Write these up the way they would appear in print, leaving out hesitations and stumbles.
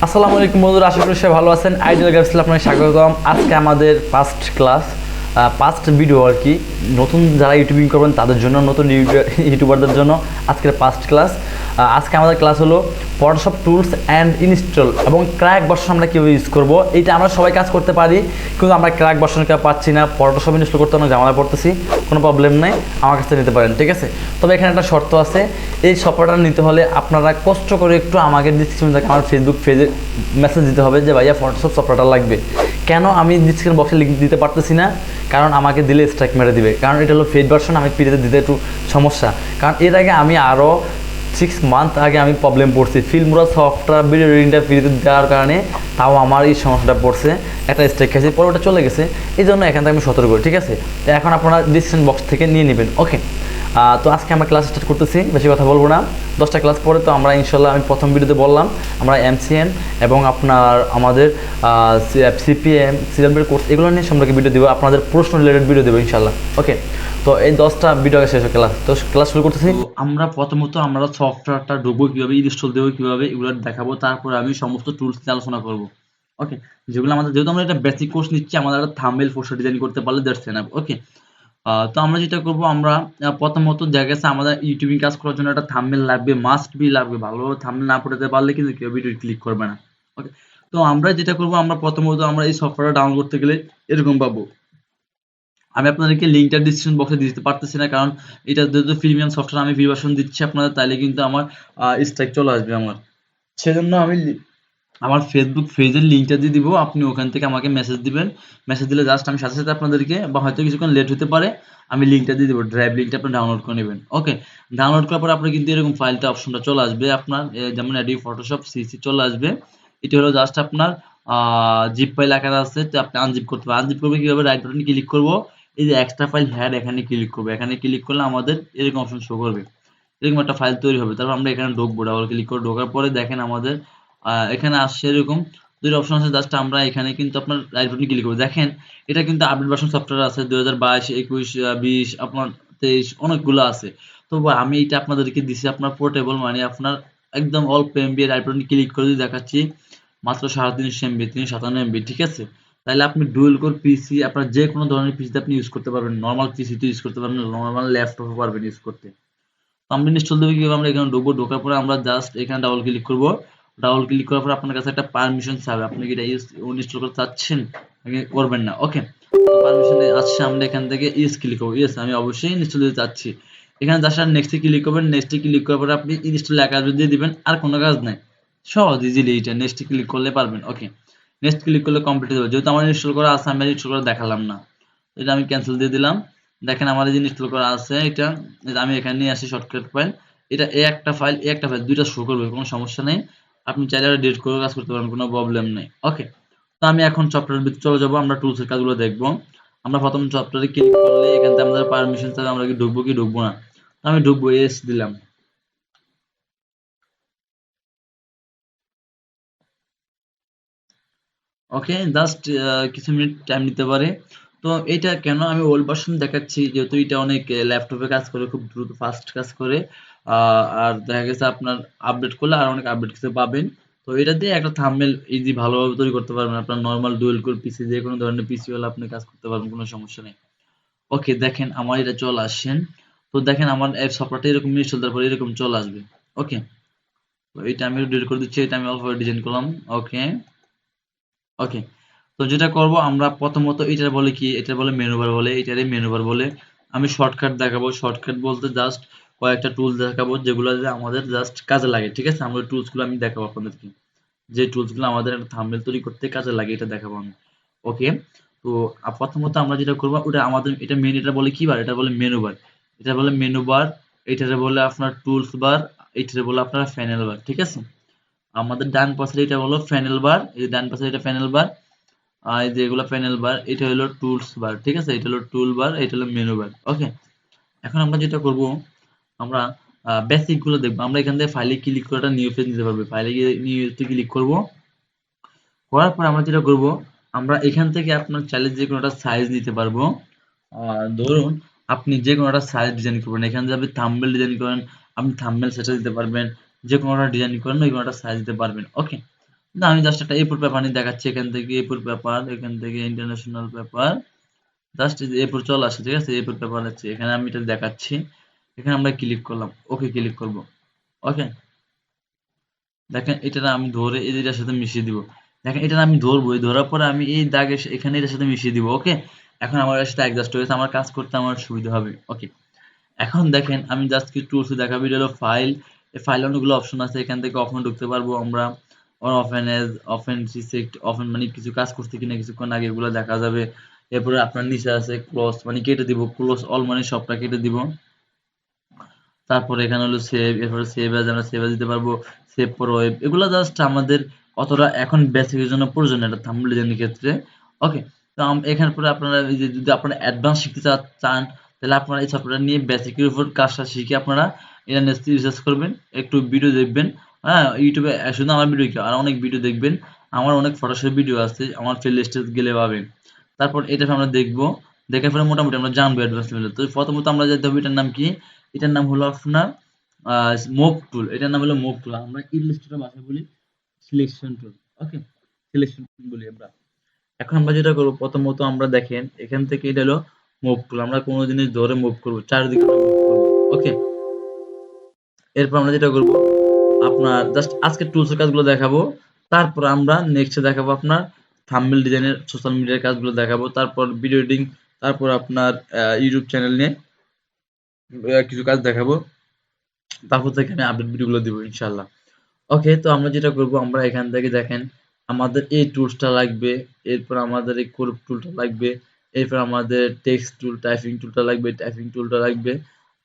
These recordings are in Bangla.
আসসালামু আলাইকুম বন্ধুরা, আশা করি সবাই ভালো আছেন। আইডিয়াল গ্রাফিক্সে আপনাকে স্বাগতম। আজকে আমাদের ফার্স্ট ক্লাস, ফার্স্ট ভিডিও আর কি। নতুন যারা ইউটিউবিং করবেন তাদের জন্য, নতুন ইউটিউবারদের জন্য আজকের ফার্স্ট ক্লাস। আজকে আমাদের ক্লাস হলো ফটোশপ টুলস অ্যান্ড ইনস্টল এবং ক্র্যাক ভার্সন আমরা কীভাবে ইউজ করবো। এইটা আমরা সবাই কাজ করতে পারি, কিন্তু আমরা ক্র্যাক ভার্সন কেউ পাচ্ছি না। ফটোশপ ইনস্টল করতে অনেক ঝামেলা পড়তেছি, কোনো প্রবলেম নেই, আমার কাছে নিতে পারেন, ঠিক আছে। তবে এখানে একটা শর্ত আছে, এই সফটওয়্যারটা নিতে হলে আপনারা কষ্ট করে একটু আমাকে ডিসক্রিপশন থেকে আমার ফেসবুক পেজে মেসেজ দিতে হবে যে ভাইয়া ফটোশপ সফটওয়্যারটা লাগবে। কেন আমি ডিসক্রিপশন বক্সে লিঙ্ক দিতে পারতেছি না? কারণ আমাকে দিলে স্ট্রাইক মেরে দিবে, কারণ এটা হলো পেইড ভার্সন, আমি ফ্রিতে দিতে একটু সমস্যা। কারণ এর আগে আমি আরও 6 মান্থ আগে আমি প্রবলেম পড়ছি, ফিল্মরা সফটওয়্যার ভিডিও এডিটিংটা ফ্রিতে দেওয়ার কারণে, তাও আমার এই সমস্যাটা পড়ছে, একটা স্ট্রাইক খেয়েছি, পরে ওটা চলে গেছে। এই জন্য এখান থেকে আমি সতর্ক করি, ঠিক আছে। তো এখন আপনারা ডিসক্রিপশন বক্স থেকে নিয়ে নেবেন, ওকে। তো আজকে আমরা ক্লাস স্টার্ট করতেছি, বেশি কথা বলবো না। 10টা ক্লাস পরে তো আমরা ইনশাল্লাহ, আমি প্রথম ভিডিওতে বললাম আমরা এমসিএন এবং আপনার আমাদের সিপিএম সিএলবির কোর্স এগুলো নিয়ে সম্পর্কে ভিডিও দেবো, আপনাদের প্রশ্ন রিলেটেড ভিডিও দেবো ইনশাল্লাহ, ওকে। তো এই 10টা ভিডিও শেষ ক্লাস, তো ক্লাস শুরু করতেছি। আমরা প্রথমত আমরা সফটওয়্যারটা ঢুকবো কীভাবে, ইনস্টল দেবো কীভাবে, এগুলো দেখাবো। তারপরে আমি সমস্ত টুলস নিয়ে আলোচনা করবো, ওকে। যেগুলো আমাদের, যেহেতু আমরা একটা বেসিক কোর্স নিচ্ছি, আমাদের একটা থাম্বনেল পোস্টার ডিজাইন করতে পারলে দ্যাটস এনাফ, ওকে। তো আমরা যেটা করবো, আমরা প্রথমত দেখা গেছে আমাদের ইউটিউবিং কাজ করার জন্য একটা থাম্বনেল লাগবে, মাস্ট বি লাগবে। ভালোভাবে থাম্বনেল না পড়তে পারলে কিন্তু কেউ ভিডিও ক্লিক করবে না, ওকে। তো আমরা যেটা করবো, আমরা প্রথমত আমরা এই সফটওয়্যারটা ডাউনলোড করতে গেলে এরকম পাবো। আমি আপনাদেরকে লিঙ্কটা ডিসক্রিপশন বক্সে দিতে পারতেছি না, কারণ এটা যেহেতু প্রিমিয়াম সফটওয়্যার, আমি ফ্রি ভার্সন দিচ্ছি আপনাদের, তাইলে কিন্তু আমার স্ট্রাইক চলে আসবে আমার। সেজন্য আমি আমার ফেসবুক পেজের লিঙ্কটা দিয়ে দিব, আপনি ওখান থেকে আমাকে মেসেজ দিবেন। মেসেজ দিলে জাস্ট আমি সাথে সাথে আপনাদেরকে, বা হয়তো কিছুক্ষণ লেট হতে পারে, আমি লিঙ্কটা দিয়ে দেবো, ড্রাইভ লিঙ্কটা আপনি ডাউনলোড করে নেবেন, ওকে। ডাউনলোড করার পর আপনার কিন্তু এরকম ফাইলটা অপশনটা চলে আসবে আপনার, যেমন এডি ফটোশপ সিসি চলে আসবে। এটা হলো জাস্ট আপনার জিপ ফাইল আকারে আছে, তো আপনি আনজিপ করতে পারবেন। আনজিপ করবে কীভাবে, রাইট বাটনে ক্লিক করবো, এই যে এক্সট্রা ফাইল হ্যাড, এখানে ক্লিক করবো। এখানে ক্লিক করলে আমাদের এরকম অপশন শো করবে, এরকম একটা ফাইল তৈরি হবে। তারপর আমরা এখানে ঢুকবো, ডাবল ক্লিক করে ঢোকার পরে দেখেন আমাদের এখানে আসছে এরকম দুটো অপশন আছে। জাস্ট আমরা এখানে কিন্তু আপনার রাইট বাটনে ক্লিক করবো। দেখেন এটা কিন্তু আপডেট ভার্সন সফটওয়্যার আছে, 2022, 21, 20, আপনার 23, অনেকগুলো আছে। তো আমি এটা আপনাদেরকে দিছি আপনার পোর্টেবল, মানে আপনার একদম অল্প এমবি। রাইট বাটনে ক্লিক করে যদি দেখাচ্ছি মাত্র 350 এমবি, 357 এমবি, ঠিক আছে। তাহলে আপনি ডুয়েল কোর পিসি, আপনার যে কোনো ধরনের পিসিতে আপনি ইউজ করতে পারবেন, নর্মাল পিসিতে ইউজ করতে পারবেন, নর্মাল ল্যাপটপে পারবেন ইউজ করতে। আমরা ইনস্টল দেবো কিভাবে, আমরা এখানে ঢুকবো, ঢোকার পরে আমরা জাস্ট এখানে ডাবল ক্লিক করবো। ডাবল ক্লিক করার পর আপনার কাছে একটা পারমিশন চাবে, আপনি কি এটা ইনস্টল করতে চাচ্ছেন নাকি করবেন না, ওকে। পারমিশন আসছে, আমরা এখান থেকে ইয়েস ক্লিক করবো। ইয়েস, আমি অবশ্যই ইনস্টল দিতে চাচ্ছি। এখানে জাস্ট নেক্সটে ক্লিক করবেন। নেক্সটে ক্লিক করার পরে আপনি ইনস্টল লেখা দিয়ে দিবেন, আর কোনো কাজ নাই, সহজ ইজিলি এটা নেক্সটে ক্লিক করলে পারবেন, ওকে। নেক্সট ক্লিক করলে কমপ্লিট হয়ে যাবে। যেহেতু আমার ইনস্টল করা আছে, আমি ইনস্টল করে দেখালাম না, এটা আমি ক্যান্সেল দিয়ে দিলাম। দেখেন আমার এই যে ইনস্টল করা আছে, এটা আমি এখানে নিয়ে আসি শর্টকাট ফাইল। এটা একটা ফাইল, একটা ফাইল দুইটা শো করবে, কোনো সমস্যা নেই। আপনি চাইলে ডিলিট করে কাজ করতে পারেন, কোনো প্রবলেম নেই, ওকে। তো আমি এখন সফটওয়্যারের ভিতরে চলে যাবো, আমরা টুলসের কাজগুলো দেখবো। আমরা প্রথম সফটওয়্যারে ক্লিক করলে এখান থেকে আমাদের পারমিশন চাইবে, আমরা কি ঢুকবো কি ঢুকবো না। আমি ঢুকবো, এস দিলাম, ওকে। জাস্ট কিছু মিনিট টাইম নিতে পারে। তো এটা কেন আমি ওল্ড ভার্সন দেখাচ্ছি, যেহেতু এটা অনেক ল্যাপটপে কাজ করে, খুব দ্রুত ফাস্ট কাজ করে। আর দেখা গেছে আপনার আপডেট করলে আর অনেক আপডেট কিছু পাবেন। তো এটা দিয়ে একটা থাম্বনেল ইজি ভালোভাবে তৈরি করতে পারবেন। আপনার নর্মাল ডুয়েল কোর পিসি, যে কোনো ধরনের পিসি হলে আপনি কাজ করতে পারবেন, কোনো সমস্যা নেই, ওকে। দেখেন আমার এটা চলে আসছেন। তো দেখেন আমার অ্যাপ সফটওয়্যারটা এরকম ইনস্টল দেওয়ার পরে এরকম চলে আসবে, ওকে। তো এটা আমি ডিলিট করে দিচ্ছি, এটা আমি অল্প ডিজাইন করলাম, ওকে, ওকে। তো যেটা করব, আমরা প্রথমত এটার বলে কি, এটার বলে মেনু বার বলে, এটারই মেনু বার বলে। আমি শর্টকাট দেখাবো। শর্টকাট বলতে জাস্ট কয়েকটা টুলস দেখাবো, যেগুলো যে আমাদের জাস্ট কাজে লাগে, ঠিক আছে। আমরা টুলসগুলো আমি দেখাবো আপনাদেরকে, যে টুলসগুলো আমাদের একটা থাম্বনেল তৈরি করতে কাজে লাগে, এটা দেখাবো আমি, ওকে। তো প্রথমত আমরা যেটা করবো, ওটা আমাদের এটা মেন, এটা বলে কি বার, এটা বলে মেনু বার, এটা বলে মেনু বার, এটারে বলে আপনার টুলস বার, এটারে বলে আপনার প্যানেল বার, ঠিক আছে। আমাদের ডান পাশে এটা হলো প্যানেল বার, এই ডান পাশে এটা প্যানেল বার, আর এই যে এগুলো প্যানেল বার, এটা হলো টুলস বার, ঠিক আছে। এটা হলো টুল বার, এটা হলো মেনু বার, ওকে। এখন আমরা যেটা করব, আমরা বেসিক গুলো দেখবো। আমরা এখান থেকে ফাইলে ক্লিক করে একটা নিউ পেজ নিতে পারবো, ফাইলে গিয়ে নিউ পেজে ক্লিক করব। করার পর আমরা যেটা করব, আমরা এখান থেকে আপনার চাইলে যে কোনো একটা সাইজ নিতে পারবো। ধরুন আপনি যে কোনো একটা সাইজ ডিজাইন করবেন, এখানে যাবে থাম্বনেল ডিজাইন করেন, আপনি থাম্বনেল সেটা দিতে পারবেন, যে কোনো একটা ডিজাইন করেন, ওই কোনো একটা সাইজ দিতে পারবেন, ওকে। না, আমি জাস্ট একটা A4 পেপার নিয়ে দেখাচ্ছি। এখান থেকে A4 পেপার, এখান থেকে ইন্টারন্যাশনাল পেপার, জাস্ট এই যে A4 চলে আসে, ঠিক আছে? A4 পেপার আছে, এখানে আমি এটা দেখাচ্ছি। এখানে আমরা ক্লিক করলাম, ওকে ক্লিক করব। ওকে, দেখেন এটা না আমি ধরে এই যে এটার সাথে মিশিয়ে দিব। দেখেন এটা না আমি ধরবো, এই ধরার পরে আমি এই দাগে এখানে এটার সাথে মিশিয়ে দিব। ওকে, এখন আমার এর সাথে অ্যাডজাস্ট হয়েছে, আমার কাজ করতে আমার সুবিধা হবে। ওকে, এখন দেখেন আমি জাস্ট কি টুলস দেখাবো। এটা হলো ফাইল। এই ফাইলে অনেকগুলো অপশন আছে, এখান থেকে অফেন ঢুকতে পারবো আমরা। On open as, open recent, open মানে কিছু কাজ করতে কিনা কিছুক্ষণ আগে এগুলো দেখা যাবে। এরপরে আপনার নিচে আছে ক্লোজ মানে কেটে দিব, ক্লোজ অল মানে সবটা কেটে দিব। তারপরে এখানে হলো সেভ, এরপরে সেভ এজ, আমরা সেভ এজ দিতে পারবো, সেভ ফর ওয়েব। এগুলো জাস্ট আমাদের অতটা এখন বেসিকের জন্য প্রয়োজন না এটা থাম্বনেল ডিজাইনের ক্ষেত্রে। ওকে, তো এখানে পরে আপনারা এই যে যদি আপনারা অ্যাডভান্স শিখতে চান তাহলে আপনারা এই সফটওয়্যার নিয়ে বেসিকের উপর কাজটা শিখে আপনারা এটা নিয়ে রিসার্চ করবেন, একটু ভিডিও দেখবেন। হ্যাঁ, ইউটিউবে শুধু আমার ভিডিও কি আর অনেক ভিডিও দেখবেন। আমার অনেক ফটোশপ ভিডিও আছে, আমার প্লে লিস্টে গেলে পাবেন। তারপর এটা আমরা দেখবো, দেখার পরে মোটামুটি আমরা জানবো অ্যাডভান্স লেভেলে। তো প্রথমত আমরা যেতে হবে, এটার নাম কি? এটার নাম হলো আপনার মুভ টুল। এটার নাম হলো মুভ টুল, আমরা ইলাস্ট্রেটর ভাষায় বলি সিলেকশন টুল। ওকে, সিলেকশন টুল বলি আমরা। এখন আমরা যেটা করবো, প্রথমত আমরা দেখেন এখান থেকে এটা হলো মুভ টুল। আমরা কোনো জিনিস ধরে মুভ করবো, চারিদিকে মুভ করবো। ওকে, এরপর আমরা যেটা করবো, আপনার জাস্ট আজকে টুলসের কাজগুলো দেখাবো। তারপর আমরা নেক্সটে দেখাবো আপনার থাম্বনেল ডিজাইনের সোশ্যাল মিডিয়ার কাজগুলো দেখাবো। তারপর ভিডিও এডিটিং, তারপর আপনার ইউটিউব চ্যানেল নিয়ে কিছু কাজ দেখাবো। তারপর থেকে আমি আপডেট ভিডিওগুলো দিব ইনশাল্লাহ। ওকে, তো আমরা যেটা করব, আমরা এখান থেকে দেখেন আমাদের এই টুলসটা লাগবে, এরপর আমাদের এই কোড টুলটা লাগবে, এরপর আমাদের টেক্সট টুল, টাইপিং টুলটা লাগবে, টাইপিং টুলটা লাগবে।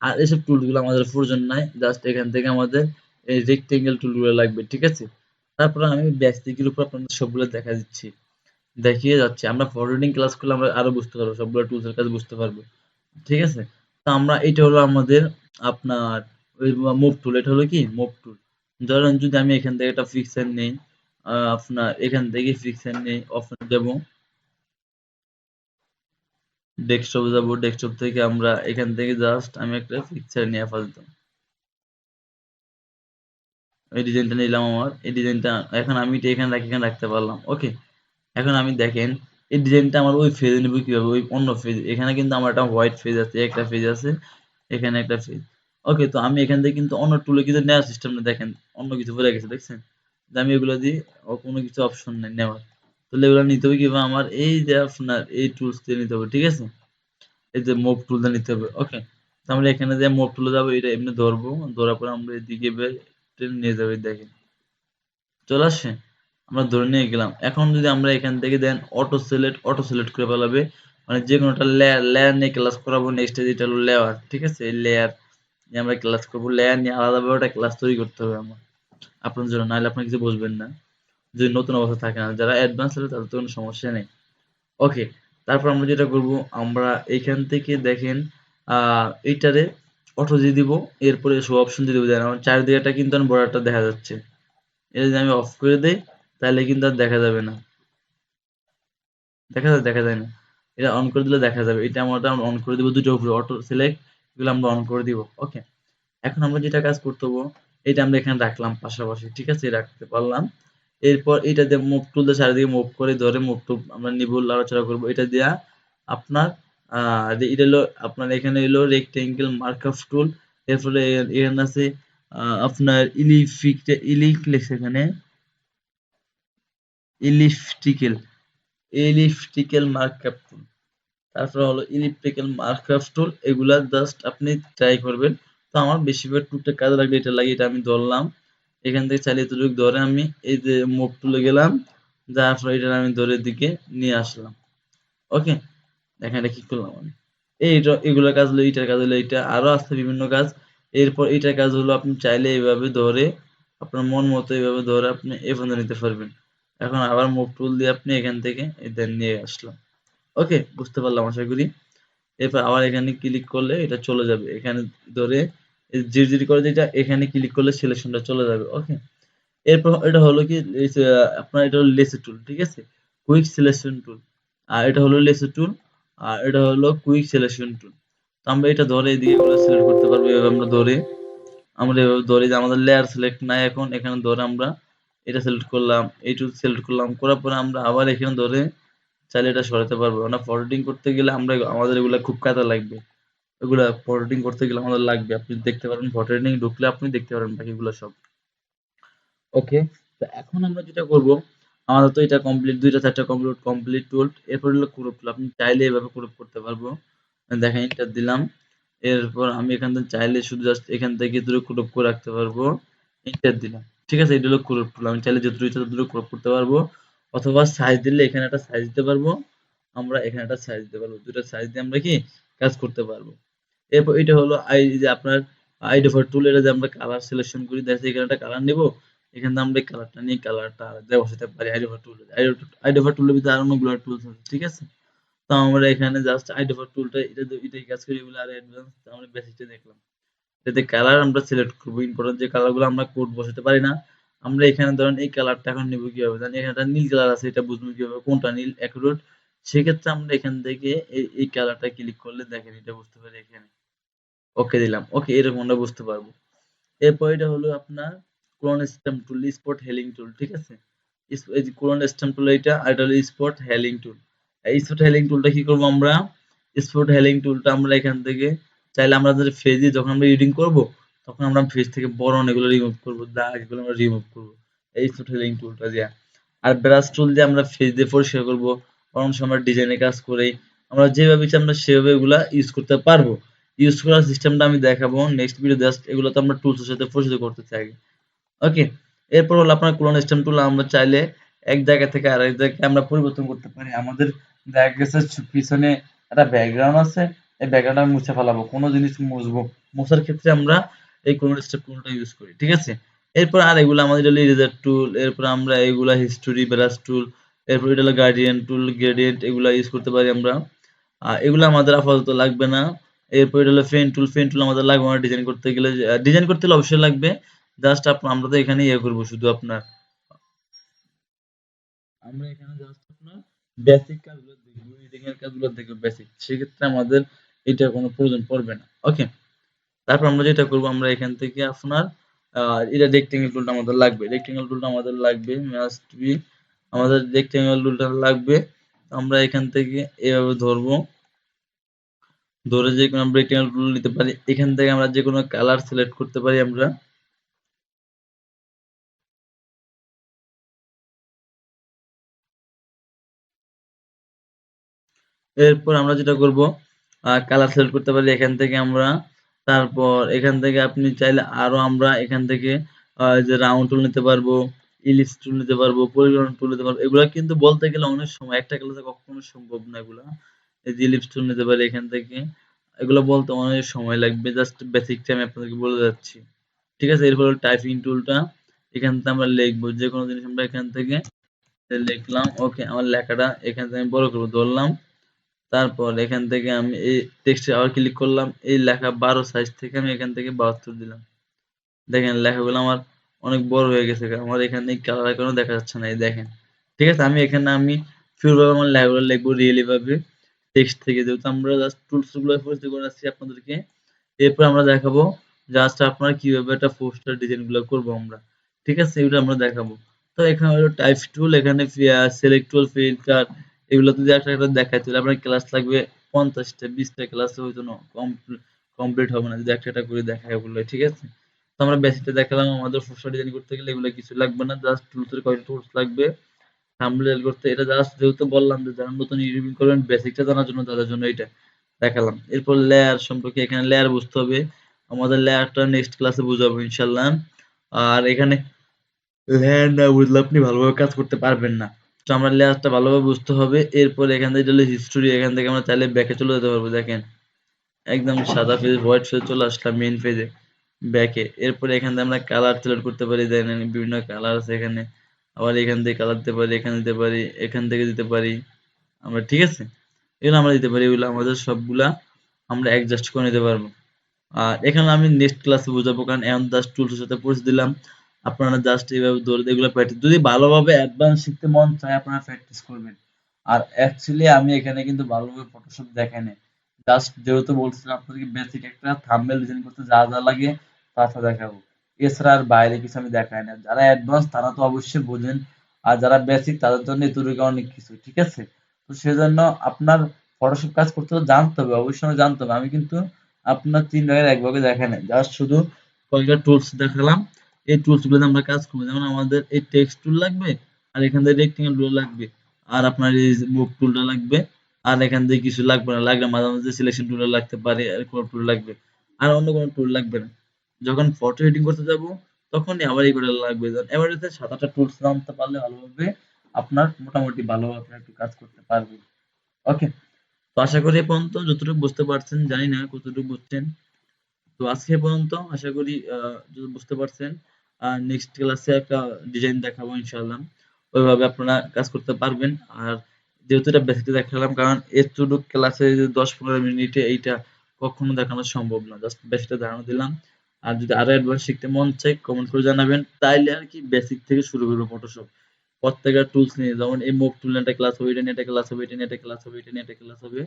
আর এসব টুলগুলো আমাদের প্রয়োজন নাই, জাস্ট এখান থেকে আমাদের এই রেক্টেঙ্গেল টুলগুলো লাগবে, ঠিক আছে? তারপর আমি বেসিকের উপর আপনাদের সবগুলো দেখা দিচ্ছি, দেখিয়ে যাচ্ছে। আমরা ফরওয়ার্ডিং ক্লাস করলে আমরা আরো বুঝতে পারবো, সবগুলো টুলসের কাজ বুঝতে পারবো, ঠিক আছে? তো আমরা এটা হলো আমাদের আপনার ওই মুভ টুল। এটা হলো কি মুভ টুল। ধরেন যদি আমি এখান থেকে একটা পিকচার নেই, আপনার এখান থেকে পিকচার নেই, অপশন যাব, ডেস্কটপে যাব, ডেস্কটপ থেকে আমরা এখান থেকে জাস্ট আমি একটা পিকচার নিয়ে আপাতত এই ডিজাইনটা নিলাম। আমার এই ডিজাইনটা এখন আমি এটা এখানে রাখি, এখানে রাখতে পারলাম। ওকে, এখন আমি দেখেন এই ডিজাইনটা আমার ওই ফেজে নেব কিভাবে, ওই অন্য ফেজ। এখানে কিন্তু আমার একটা হোয়াইট ফেজ আছে, একটা ফেজ আছে, এখানে একটা ফেজ। ওকে, তো আমি এখান থেকে কিন্তু অন্য টুলে কিন্তু নেওয়ার সিস্টেম না, দেখেন অন্য কিছু পড়ে গেছে, দেখছেন? যে আমি এগুলো দিয়ে কোনো কিছু অপশন নেই নেওয়ার। তাহলে এগুলো নিতে হবে কিভাবে, আমার এই যে আপনার এই টুলস দিয়ে নিতে হবে, ঠিক আছে? এই যে মুভ টুল দিয়ে নিতে হবে। ওকে, তো আমরা এখানে যে মুভ টুলে যাবো, এটা এমনি ধরবো, ধরার পর আমরা এদিকে বের টেনে নিয়ে যাবো, এই দেখেন চলে আসছে। আমরা ধরে নিয়ে গেলাম। এখন যদি আমরা এখান থেকে দেন অটো সিলেক্ট করে ফেলাবে, মানে যে কোনো একটা লেয়ার লেয়ার নিয়ে ক্লাস করাবো। নেক্সট যেটা হলো লেয়ার, ঠিক আছে? এই লেয়ার নিয়ে আমরা ক্লাস করবো। লেয়ার নিয়ে আলাদাভাবে একটা ক্লাস তৈরি করতে হবে আমার আপনার জন্য, নাহলে আপনি কিছু বুঝবেন না যদি নতুন অবস্থা থাকে না। যারা অ্যাডভান্স আছে তাদের তো কোনো সমস্যা নেই। ওকে, তারপর আমরা যেটা করব, আমরা এইখান থেকে দেখেন এইটারে অটো দিয়ে দিব, এরপরে শো অপশন দিয়ে দিব। আমার চারিদিকেটা কিন্তু বর্ডারটা দেখা যাচ্ছে। এটা যদি আমি অফ করে দেই তাহলে কিন্তু আর দেখা যাবে না, দেখা যায় না। এটা অন করে দিলে দেখা যাবে। এটা আমরা অন করে দিব, দুটো উপরে অটো সিলেক্ট, এগুলো আমরা অন করে দিব। ওকে, এখন আমরা যেটা কাজ করতে হবো, এটা আমরা এখানে রাখলাম পাশাপাশি, ঠিক আছে? রাখতে পারলাম। এরপর এটা দিয়ে মুভ টুল দিয়ে চারিদিকে মুভ করে ধরে মুভ টুল আমরা নিব, লড়াচড়া করবো। এটা দিয়া আপনার এটা হলো আপনার, এখানে এলো রেক্টেঙ্গেল মার্কআপ টুল। এরপরে এখানে আছে আপনার ইলিক লেখছে এখানে, ইলিপ্টিক্যাল ইলিপ্টিক্যাল মার্কআপ টুল। তারপরে হলো ইলিপ্টিক্যাল মার্কআপ টুল। এগুলা জাস্ট আপনি ট্রাই করবেন। তো আমার বেশিরভাগ টুলটা কাজে লাগবে, এটা লাগে, এটা আমি ধরলাম। এখান থেকে চাইলে এতটুকু ধরে আমি এই যে মুভ টুলে গেলাম, যাওয়ার পর এটা আমি ধরে দিকে নিয়ে আসলাম। ওকে, দেখেন এটা কি করলাম আমি। এইটা এগুলোর কাজ হলো, এইটার কাজ হলো এইটা, আরো আছে বিভিন্ন কাজ। এরপর এইটার কাজ হলো আপনি চাইলে এইভাবে ধরে আপনার মন মতো এইভাবে ধরে আপনি এ পর্যন্ত নিতে পারবেন। এখন আবার মুভ টুল দিয়ে আপনি এখান থেকে এটা নিয়ে আসলাম। ওকে, বুঝতে পারলাম আশা করি। এরপর আবার এখানে ক্লিক করলে এটা চলে যাবে, এখানে ধরে জিরজির করে যেটা এখানে ক্লিক করলে সিলেকশনটা চলে যাবে। ওকে, এরপর এটা হলো কি আপনার এটা হলো লেসে টুল, ঠিক আছে? Quick selection tool. আর এটা হলো লেসে টুল, আর এটা হলো কুইক সিলেকশন টুল। তো আমরা এটা ধরে এদিকে এগুলো সিলেক্ট করতে পারবো। এভাবে আমরা ধরে যে আমাদের লেয়ার সিলেক্ট নাই এখন, এখানে ধরে আমরা এটা সিলেক্ট করলাম, এই টুল সিলেক্ট করলাম, করার পরে আমরা আবার এখানে ধরে চাইলে এটা সরাতে পারবো। না ফরওয়ার্ডিং করতে গেলে আমাদের এগুলা খুব কাজে লাগবে। এগুলা ফরওয়ার্ডিং করতে গেলে আমাদের লাগবে। আপনি দেখতে পারেন ফরওয়ার্ডিং ঢুকলে আপনি দেখতে পারেন বাকিগুলো সব। ওকে, তো এখন আমরা যেটা করব, আমাদের তো এটা কমপ্লিট, ২ টা ৪ টা কমপ্লিট টুল। এরপর হলো ক্রপ টুল। আপনি চাইলে এভাবে ক্রপ করতে পারবো। দেখেন এন্টার দিলাম। এরপর আমি এখান থেকে চাইলে শুধু জাস্ট এখান থেকে যতটুকু ক্রপ করে রাখতে পারবো। এন্টার দিলাম। ঠিক আছে? এটা হলো ক্রপ টুল। আমি চাইলে যতটুকু ইচ্ছা ততটুকু ক্রপ করতে পারবো। অথবা সাইজ দিলে এখানে একটা সাইজ দিতে পারবো। আমরা এখানে একটা সাইজ দিতে পারবো। ২ টা সাইজ দিয়ে আমরা কি কাজ করতে পারবো। এরপর এটা হলো যে আপনার আইডেফার টুল, এটা যে আমরা কালার সিলেকশন করি, দেখা যাচ্ছে এখানে একটা কালার নিব, এখান থেকে আমরা এই কালারটা নিয়ে কালারটা দেওয়া বসাতে পারি আইডেফার টুল। আইডেফার টুলের ভিতরে আরো অনেকগুলো টুলস আছে, ঠিক আছে? তো আমরা এখানে জাস্ট আইডেফার টুলটা এটাই কাজ করি, এগুলো আর অ্যাডভান্স আমরা বেসিকটা দেখলাম। এতে কালার আমরা সিলেক্ট করবো, ইম্পর্টেন্ট যে কালারগুলো আমরা কোড বসাতে পারি না, আমরা এখানে ধরেন এই কালারটা এখন নিব কিভাবে, জানি এখানে একটা নীল কালার আছে, এটা বুঝবো কিভাবে কোনটা নীল অ্যাকুরেট। সেক্ষেত্রে আমরা এখান থেকে এই কালারটা ক্লিক করলে দেখেন এটা বুঝতে পারি এখানে। ওকে দিলাম। ওকে, এরকম আমরা বুঝতে পারবো। এরপর এটা হলো আপনার clone stamp tool, spot healing tool, ঠিক আছে? এই যে ক্লোন স্ট্যাম্প টুল এইটা, আর এটা হলো স্পট হেলিং টুল। এই স্পট হেলিং টুলটা কি করবো আমরা? স্পট হেলিং টুলটা আমরা এখান থেকে চাইলে আমরা যদি ফেজে যখন আমরা এডিটিং করব, তখন আমরা ফেজ থেকে বড় অনেকগুলো রিমুভ করবো, দাগ এগুলো আমরা রিমুভ করবো এই স্পট হেলিং টুলটা দিয়ে। আর ব্রাশ টুল দিয়ে আমরা ফেজ দিয়ে পরিষ্কার করবো। অনেক সময় ডিজাইনের কাজ করে আমরা যেভাবে ইচ্ছা আমরা সেভাবে এগুলা ইউজ করতে পারবো। ইউজ করার সিস্টেমটা আমি দেখাবো নেক্সট ভিডিও। জাস্ট এগুলো তো আমরা টুলস এর সাথে পরিচিত করতে চাই। ওকে, এরপর হলো আপনার ক্লোন স্টেম টুল। আমরা চাইলে এক জায়গা থেকে আরেক জায়গায় আমরা পরিবর্তন করতে পারি। আমাদের দেখা গেছে পিছনে একটা ব্যাকগ্রাউন্ড আছে, এই ব্যাকগ্রাউন্ড আমি মুছে ফেলাবো, কোনো জিনিস মুছবো, মোছার ক্ষেত্রে আমরা এই ক্লোন স্টেপ টুলটা ইউজ করি, ঠিক আছে? এরপর আর এগুলো আমাদের হলো ইরেজার টুল, এরপর আমরা এগুলা হিস্টোরি ব্রাশ টুল, এরপর এটা হলো গার্ডিয়ান টুল, গ্রেডিয়েন্ট, এগুলা ইউজ করতে পারি আমরা। এগুলো আমাদের আপাতত লাগবে না। এরপর এটা হলো পেন টুল। পেন টুল আমাদের লাগবে না ডিজাইন করতে গেলে। ডিজাইন করতে হলে অবশ্যই লাগবে। জাস্ট আমরা তো এখানে ইয়ে করবো শুধু আপনার, আমরা এখানে জাস্ট আপনার বেসিক কাজগুলো দেখবো, এডিটিং এর কাজগুলো দেখবো বেসিক। সেক্ষেত্রে আমাদের এটার কোনো প্রয়োজন পড়বে না। ওকে, তারপর আমরা যেটা করবো, আমরা এখান থেকে আপনার এটা রেক্টেঙ্গেল টুলটা আমাদের লাগবে। রেক্টেঙ্গেল টুলটা আমাদের লাগবে, মাস্ট বি আমাদের রেক্টেঙ্গেল টুলটা লাগবে। আমরা এখান থেকে এভাবে ধরবো, ধরে যে কোনো আমরা রেক্টেঙ্গেল টুল নিতে পারি। এখান থেকে আমরা যে কোনো কালার সিলেক্ট করতে পারি আমরা। এরপর আমরা যেটা করব, কালার সিলেক্ট করতে পারি এখান থেকে আমরা। তারপর এখান থেকে আপনি চাইলে আরো আমরা এখান থেকে যে রাউন্ড টুল নিতে পারবো, ইলিপস টুল নিতে পারবো, পলিগন টুল নিতে পারবো। এগুলা কিন্তু বলতে গেলে অনেক সময় একটা ক্লাসে কখনো সম্ভব না এগুলা। এই যে ইলিপস টুল নিতে পারি এখান থেকে। এগুলো বলতে অনেক সময় লাগবে, জাস্ট বেসিকটা আমি আপনাদেরকে বলে যাচ্ছি। ঠিক আছে? এরপর টাইপিং টুলটা, এখান থেকে আমরা লিখবো যে কোনো জিনিস আমরা এখান থেকে লিখলাম। ওকে, আমার লেখাটা এখান থেকে আমি বড় করবো, ধরলাম। তারপর এখান থেকে আমি এই টেক্সটে আবার ক্লিক করলাম, এই লেখা ১২ সাইজ থেকে আমি এখান থেকে ৭২ দিলাম। দেখেন লেখাগুলো আমার অনেক বড় হয়ে গেছে, আমার এখানে কালার কোনো দেখা যাচ্ছে না, এই দেখেন। ঠিক আছে? আমি এখানে পিওর ভাবে আমার লেখাগুলো লিখবো রিয়েলি ভাবে টেক্সট থেকে, যেহেতু আমরা জাস্ট টুলস গুলো পরিচিত করে আসছি আপনাদেরকে। এরপর আমরা দেখাবো জাস্ট আপনার কিভাবে একটা পোস্টার ডিজাইন গুলো করবো আমরা। ঠিক আছে? এগুলো আমরা দেখাবো। তো এখানে হলো টাইপ টুল, এখানে সিলেক্ট টুল, ফিল্টার, এগুলো যদি একটা একটা দেখাইতে হলে আপনার ক্লাস লাগবে ৫০টা ২০টা ক্লাসে হয়তো না কমপ্লিট হবে না যদি একটা একটা করে দেখায় বললে। ঠিক আছে? তো আমরা বেসিকটা দেখালাম। আমাদের পোস্টার ডিজাইন করতে গেলে এগুলো কিছু লাগবে না, জাস্ট টুলসের কয়টা টুলস লাগবে থাম্বনেল করতে। এটা জাস্ট যেহেতু বললাম যে যারা নতুন ইউটিউবিং করবেন বেসিকটা জানার জন্য, তাদের জন্য এটা দেখালাম। এরপর লেয়ার সম্পর্কে, এখানে লেয়ার বুঝতে হবে। আমাদের লেয়ারটা নেক্সট ক্লাসে বুঝাবো ইনশাল্লাহ। আর এখানে লেয়ার না বুঝলে আপনি ভালোভাবে কাজ করতে পারবেন না। তো আমরা লেয়ারটা ভালোভাবে বুঝতে হবে। এরপর এখান থেকে চলে হিস্টোরি, এখান থেকে আমরা চাইলে ব্যাকে চলে যেতে পারবো। দেখেন একদম সাদা পেজ হোয়াইট পেজে চলে আসলাম মেইন পেজে ব্যাকে। এরপরে এখান থেকে আমরা কালার সিলেক্ট করতে পারি, দেখেন বিভিন্ন কালার আছে এখানে। আবার এখান থেকে কালার দিতে পারি, এখানে দিতে পারি, এখান থেকে দিতে পারি আমরা। ঠিক আছে? এগুলো আমরা দিতে পারি, এগুলো আমাদের সবগুলা আমরা অ্যাডজাস্ট করে নিতে পারবো। আর এখানে আমি নেক্সট ক্লাসে বুঝাবো, কারণ এখন জাস্ট টুলসের সাথে পরিচয় দিলাম। আপনারা জাস্ট এইভাবে ধরে এগুলো প্র্যাকটিস, যদি ভালোভাবে অ্যাডভান্স শিখতে মন চায় আপনারা প্র্যাকটিস করবেন। আর অ্যাকচুয়ালি আমি এখানে কিন্তু ভালোভাবে ফটোশপ দেখাই নাই, জাস্ট যেহেতু বলছিলাম আপনাদেরকে বেসিক একটা থাম্বনেল ডিজাইন করতে যা যা লাগে তা তা দেখাবো। এছাড়া আর বাইরে কিছু আমি দেখাই না। যারা অ্যাডভান্স তারা তো অবশ্যই বোঝেন, আর যারা বেসিক তাদের জন্য এতটুকু অনেক কিছু, ঠিক আছে? তো সেজন্য আপনার ফটোশপ কাজ করতে তো জানতে হবে, অবশ্যই জানতে হবে। আমি কিন্তু আপনার ৩ ভাগের ১ ভাগে দেখাই নাই, জাস্ট শুধু কয়েকটা টুলস দেখালাম। এই টুলস গুলো দিয়ে আমরা কাজ করবো। যেমন আমাদের এই টেক্সট টুল লাগবে, আর এখান থেকে রেক্টেঙ্গেল টুল লাগবে, আর আপনার এই মুভ টুলটা লাগবে, আর এখান থেকে কিছু লাগবে না, লাগলে মাঝে মাঝে সিলেকশন টুল লাগতে পারে, আর ক্রপ টুল লাগবে, আর অন্য কোনো টুল লাগবে না। যখন ফটো এডিটিং করতে যাব তখনই আবার এগুলো লাগবে। এবার হচ্ছে ৭-৮ টা টুলস জানতে পারলে ভালোভাবে আপনার মোটামুটি ভালোভাবে আপনার একটু কাজ করতে পারবেন। ওকে, তো আশা করি এ পর্যন্ত যতটুকু বুঝতে পারছেন, জানি না কতটুকু বুঝছেন। তো আজকে এ পর্যন্ত, আশা করি যদি বুঝতে পারছেন। আর নেক্সট ক্লাসে একটা ডিজাইন দেখাবো ইনশাআল্লাহ, ওইভাবে আপনারা কাজ করতে পারবেন। আর যেহেতু এটা বেসিকটা দেখালাম, কারণ এতটুকু ক্লাসে ১০-১৫ মিনিটে এইটা কখনো দেখানো সম্ভব না, জাস্ট বেসিকটা ধারণা দিলাম। আর যদি আরো অ্যাডভান্স শিখতে মন চাই কমেন্ট করে জানাবেন, তাইলে আর কি বেসিক থেকে শুরু করবো ফটোশপ। প্রত্যেকটা টুলস নিয়ে, যেমন এই মুভ টুল নিয়ে একটা ক্লাস হবে, এটা নিয়ে একটা ক্লাস হবে, এটা নিয়ে একটা ক্লাস হবে, এটা নিয়ে একটা ক্লাস হবে,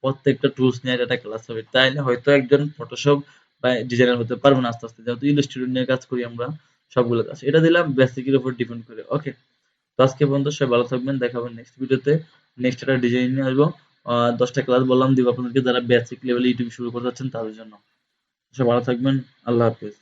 প্রত্যেকটা টুলস নিয়ে একটা ক্লাস হবে। তাইলে হয়তো একজন ফটোশপ বা ডিজাইনার হতে পারবো না আস্তে আস্তে, যেহেতু ইলাস্ট্রেটর নিয়ে কাজ করি আমরা সবগুলো কাজ। এটা দিলাম বেসিকের উপর ডিপেন্ড করে। ওকে, তো আজকে পর্যন্ত সবাই ভালো থাকবেন, দেখা হবে নেক্সট ভিডিওতে। নেক্সট একটা ডিজাইন নিয়ে আসবো। 10টা ক্লাস বললাম দিব আপনাদেরকে, যারা বেসিক লেভেলে ইউটিউব শুরু করতে যাচ্ছেন তাদের জন্য। সবাই ভালো থাকবেন। আল্লাহ হাফেজ।